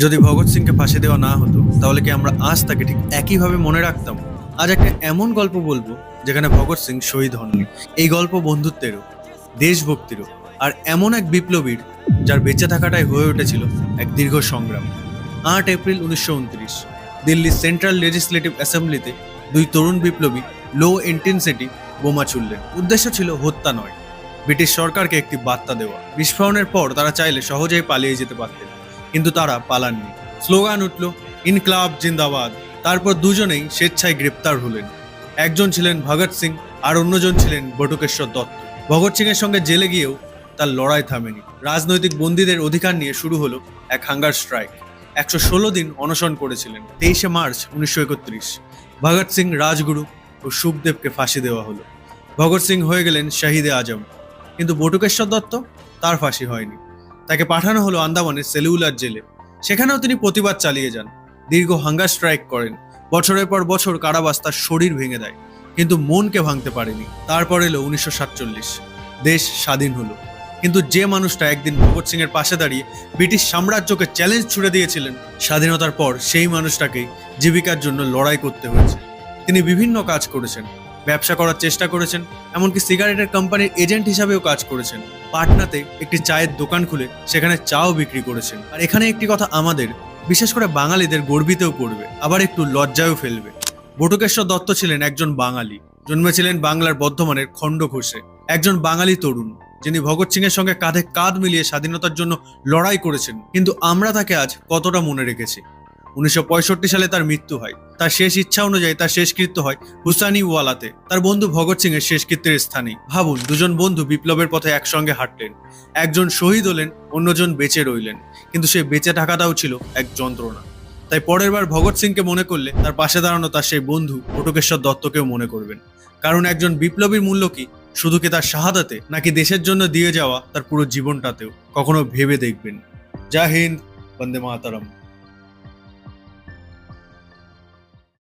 যদি ভগৎ সিংকে ফাঁসি দেওয়া না হতো তাহলে কি আমরা আজ তাকে ঠিক একইভাবে মনে রাখতাম? আজ একটা এমন গল্প বলবো যেখানে ভগৎ সিং শহীদ হননি। এই গল্প বন্ধুত্বেরও, দেশভক্তিরও, আর এমন এক বিপ্লবীর যার বেঁচে থাকাটাই হয়ে উঠেছিল এক দীর্ঘ সংগ্রাম। 8 এপ্রিল 1929 দিল্লির সেন্ট্রাল লেজিসলেটিভ অ্যাসেম্বলিতে দুই তরুণ বিপ্লবী লো ইন্টেন্সিটি বোমা ছুড়লেন। উদ্দেশ্য ছিল হত্যা নয়, ব্রিটিশ সরকারকে একটি বার্তা দেওয়া। বিস্ফোরণের পর তারা চাইলে সহজেই পালিয়ে যেতে পারতেন, কিন্তু তারা পালাননি। স্লোগান উঠল, ইনকলাব জিন্দাবাদ। তারপর দুজনেই স্বেচ্ছায় গ্রেপ্তার হলেন। একজন ছিলেন ভগৎ সিং আর অন্যজন ছিলেন বটুকেশ্বর দত্ত। ভগৎ সিং এর সঙ্গে জেলে গিয়েও তার লড়াই থামেনি। রাজনৈতিক বন্দীদের অধিকার নিয়ে শুরু হলো এক হাঙ্গার স্ট্রাইক। 116 দিন অনশন করেছিলেন। 23 মার্চ 1931 ভগৎ সিং, রাজগুরু ও সুখদেবকে ফাঁসি দেওয়া হলো। ভগৎ সিং হয়ে গেলেন শহীদে আজম, কিন্তু বটুকেশ্বর দত্ত, তার ফাঁসি হয়নি। তাকে পাঠানো হলো আন্দামানের সেলুলার জেলে। সেখানেও তিনি প্রতিবাদ চালিয়ে যান, দীর্ঘ হাঙ্গার স্ট্রাইক করেন। বছরের পর বছর কারাবাস তার শরীর ভেঙে দেয়, কিন্তু মনকে ভাঙতে পারেনি। তারপর এলো 1947, দেশ স্বাধীন হলো। কিন্তু যে মানুষটা একদিন ভগৎ সিং এর পাশে দাঁড়িয়ে ব্রিটিশ সাম্রাজ্যকে চ্যালেঞ্জ ছুড়ে দিয়েছিলেন, স্বাধীনতার পর সেই মানুষটাকেই জীবিকার জন্য লড়াই করতে হয়েছে। তিনি বিভিন্ন কাজ করেছেন, ব্যবসা করার চেষ্টা করেছেন, এমনকি সিগারেটের কোম্পানির এজেন্ট হিসাবেও কাজ করেছেন। পাটনাতে একটি চায়ের দোকান খুলে সেখানে চাও বিক্রি করেছেন। আর এখানে একটি কথা আমাদের, বিশেষ করে বাঙালিদের, গর্বিতও করবে, আবার একটু লজ্জায়ও ফেলবে। বটুকেশ্বর দত্ত ছিলেন একজন বাঙালি, জন্মেছিলেন বাংলার বর্ধমানের খণ্ডঘোষে। একজন বাঙালি তরুণ যিনি ভগৎ সিং এর সঙ্গে কাঁধে কাঁধ মিলিয়ে স্বাধীনতার জন্য লড়াই করেছেন। কিন্তু আমরা তাকে আজ কতটা মনে রেখেছি? 1965 সালে তার মৃত্যু হয়। তার শেষ ইচ্ছা অনুযায়ী তার শেষকৃত্য হয় হুসানিওয়ালাতে, তার বন্ধু ভগৎ সিং এর শেষকৃত্যের স্থানেই। ভাবুন, দুজন বন্ধু বিপ্লবের পথে একসঙ্গে হাঁটলেন। একজন শহীদ হলেন, অন্যজন বেঁচে রইলেন, কিন্তু সেই বেঁচে থাকাটাও ছিল এক যন্ত্রণা। তাই পরের বার ভগৎ সিংকে মনে করলে তার পাশে দাঁড়ানো তার সেই বন্ধু বটুকেশ্বর দত্তকেও মনে করবেন। কারণ একজন বিপ্লবীর মূল্য কি শুধু কি তার শাহাদাতে, নাকি দেশের জন্য দিয়ে যাওয়া তার পুরো জীবনটাতেও? কখনো ভেবে দেখবেন। জয় হিন্দ, বন্দে মাতরম।